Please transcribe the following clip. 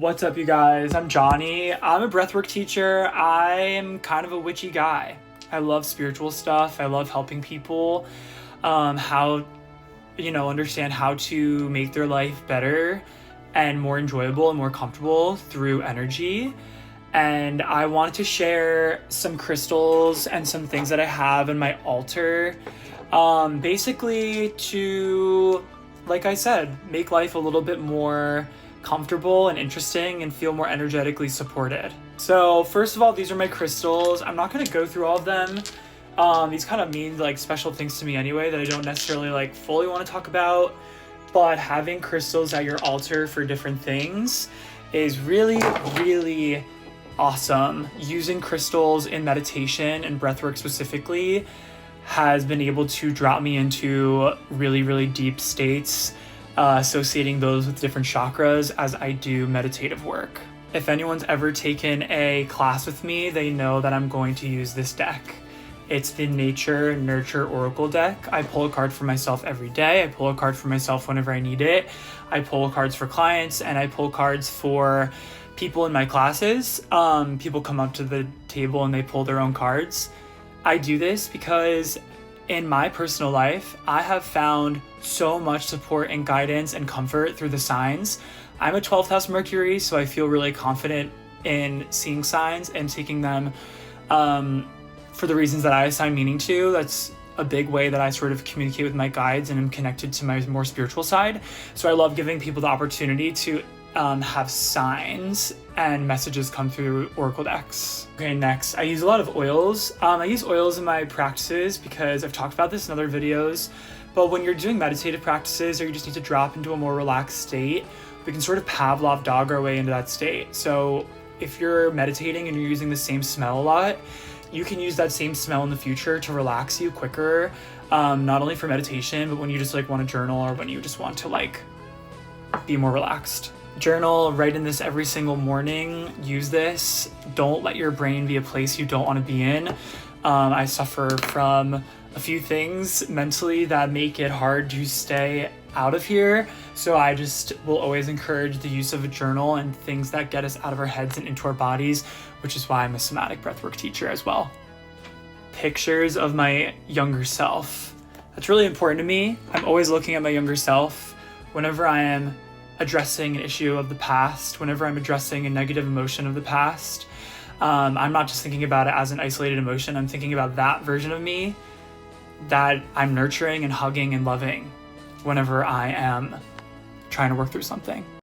What's up, you guys? I'm Johnny. I'm a breathwork teacher. I am kind of a witchy guy. I love spiritual stuff. I love helping people how, understand how to make their life better and more enjoyable and more comfortable through energy. And I wanted to share some crystals and some things that I have in my altar, basically to, like I said, make life a little bit more comfortable and interesting and feel more energetically supported. So first of all, these are my crystals. I'm not going to go through all of them. These kind of mean like special things to me anyway that I don't necessarily like fully want to talk about, but having crystals at your altar for different things is really, really awesome. Using crystals in meditation and breathwork specifically has been able to drop me into really, really deep states, associating those with different chakras as I do meditative work. If anyone's ever taken a class with me, they know that I'm going to use this deck. It's the Nature Nurture Oracle deck. I pull a card for myself every day. I pull a card for myself whenever I need it. I pull cards for clients and I pull cards for people in my classes. People come up to the table and they pull their own cards. I do this because in my personal life, I have found so much support and guidance and comfort through the signs. I'm a 12th house Mercury, so I feel really confident in seeing signs and taking them for the reasons that I assign meaning to. That's a big way that I sort of communicate with my guides and am connected to my more spiritual side. So I love giving people the opportunity to have signs and messages come through oracle decks. Okay, next, I use a lot of oils. I use oils in my practices because I've talked about this in other videos, but when you're doing meditative practices or you just need to drop into a more relaxed state, we can sort of Pavlov dog our way into that state. So if you're meditating and you're using the same smell a lot, you can use that same smell in the future to relax you quicker, not only for meditation, but when you just like want to journal or when you just want to like be more relaxed. Journal, write in this every single morning, use this. Don't let your brain be a place you don't want to be in. I suffer from a few things mentally that make it hard to stay out of here. So I just will always encourage the use of a journal and things that get us out of our heads and into our bodies, which is why I'm a somatic breathwork teacher as well. Pictures of my younger self. That's really important to me. I'm always looking at my younger self whenever I am addressing an issue of the past, whenever I'm addressing a negative emotion of the past. I'm not just thinking about it as an isolated emotion. I'm thinking about that version of me that I'm nurturing and hugging and loving whenever I am trying to work through something.